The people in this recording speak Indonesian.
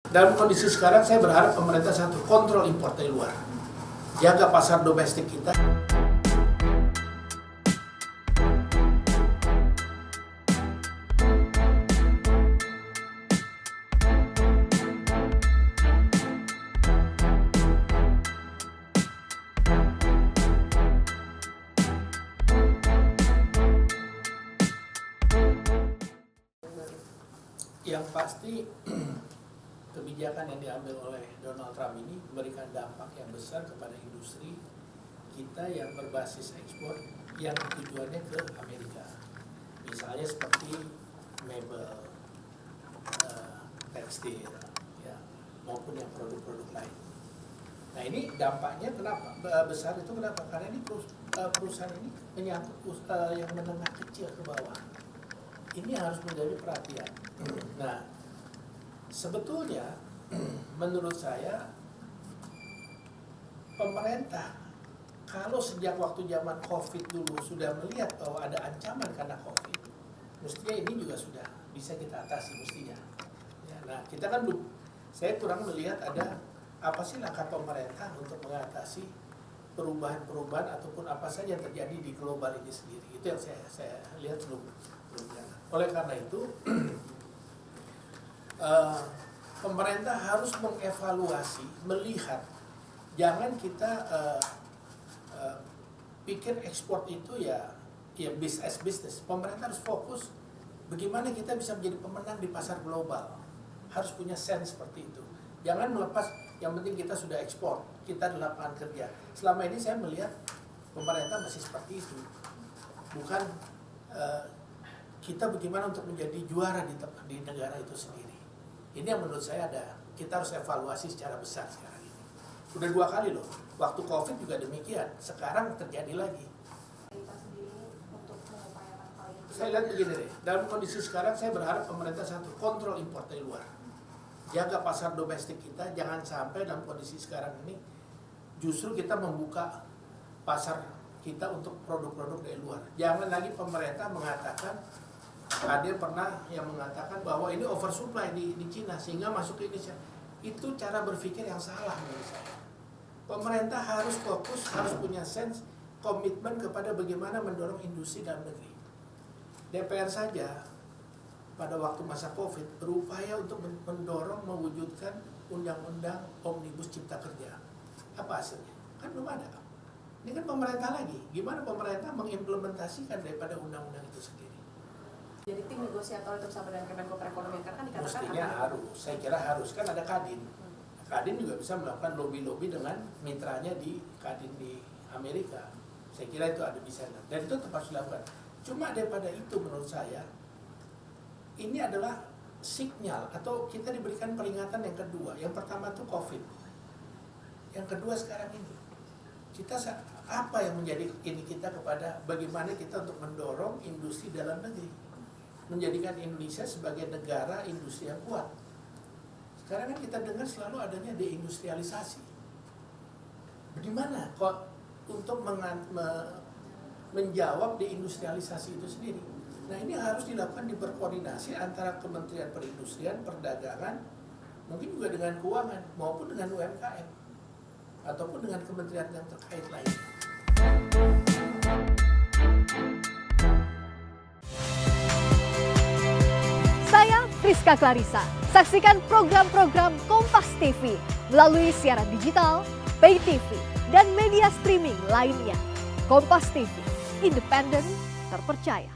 Dalam kondisi sekarang saya berharap pemerintah satu, kontrol impor dari luar. Jaga pasar domestik kita. Yang pasti kebijakan yang diambil oleh Donald Trump ini memberikan dampak yang besar kepada industri kita yang berbasis ekspor yang tujuannya ke Amerika. Misalnya seperti mebel, tekstil, ya, maupun yang produk-produk lain. Nah ini dampaknya kenapa besar itu kenapa? Karena ini perusahaan ini menyangkut yang menengah kecil ke bawah. Ini harus menjadi perhatian. Nah, sebetulnya menurut saya pemerintah kalau sejak waktu zaman COVID dulu sudah melihat bahwa ada ancaman karena COVID, mestinya ini juga sudah bisa kita atasi mestinya. Ya, nah, kita kan belum, saya kurang melihat ada apa sih langkah pemerintah untuk mengatasi perubahan-perubahan ataupun apa saja yang terjadi di global ini sendiri. Itu yang saya lihat belum jalan. Oleh karena itu, pemerintah harus mengevaluasi, melihat, jangan kita pikir ekspor itu ya bisnis. Pemerintah harus fokus bagaimana kita bisa menjadi pemenang di pasar global. Harus punya sense seperti itu. Jangan melepas, yang penting kita sudah ekspor, kita di lapangan kerja. Selama ini saya melihat pemerintah masih seperti itu. Bukan kita bagaimana untuk menjadi juara di negara itu sendiri. Ini yang menurut saya kita harus evaluasi secara besar sekarang ini. Udah 2 kali loh, waktu COVID juga demikian, sekarang terjadi lagi. Saya lihat begini deh, dalam kondisi sekarang saya berharap pemerintah satu, kontrol impor dari luar. Jaga pasar domestik kita, jangan sampai dalam kondisi sekarang ini justru kita membuka pasar kita untuk produk-produk dari luar. Jangan lagi pemerintah mengatakan, ada pernah yang mengatakan bahwa ini oversupply di Cina sehingga masuk ke Indonesia. Itu cara berpikir yang salah menurut saya. Pemerintah harus fokus, harus punya sense, komitmen kepada bagaimana mendorong industri dalam negeri. DPR saja pada waktu masa COVID berupaya untuk mendorong mewujudkan undang-undang Omnibus Cipta Kerja. Apa hasilnya? Kan belum ada. Ini kan pemerintah lagi. Gimana pemerintah mengimplementasikan daripada undang-undang itu sendiri? Jadi tim negosiator itu bersama dengan Kemenko Perekonomian kan dikatakan mestinya harus, saya kira harus, kan ada Kadin. Kadin juga bisa melakukan lobby-lobby dengan mitranya di Kadin di Amerika. Saya kira itu ada bisa, dan itu tepat dilakukan. Cuma daripada itu menurut saya ini adalah sinyal atau kita diberikan peringatan yang kedua. Yang pertama itu COVID. Yang kedua sekarang ini. Kita apa yang menjadi ini kita kepada bagaimana kita untuk mendorong industri dalam negeri. Menjadikan Indonesia sebagai negara industri yang kuat. Sekarang kan kita dengar selalu adanya deindustrialisasi. Bagaimana kok untuk menjawab deindustrialisasi itu sendiri? Nah ini harus dilakukan berkoordinasi antara Kementerian Perindustrian, Perdagangan, mungkin juga dengan Keuangan maupun dengan UMKM ataupun dengan kementerian yang terkait lainnya. Saya Priska Clarissa. Saksikan program-program Kompas TV melalui siaran digital, pay TV, dan media streaming lainnya. Kompas TV, independen, terpercaya.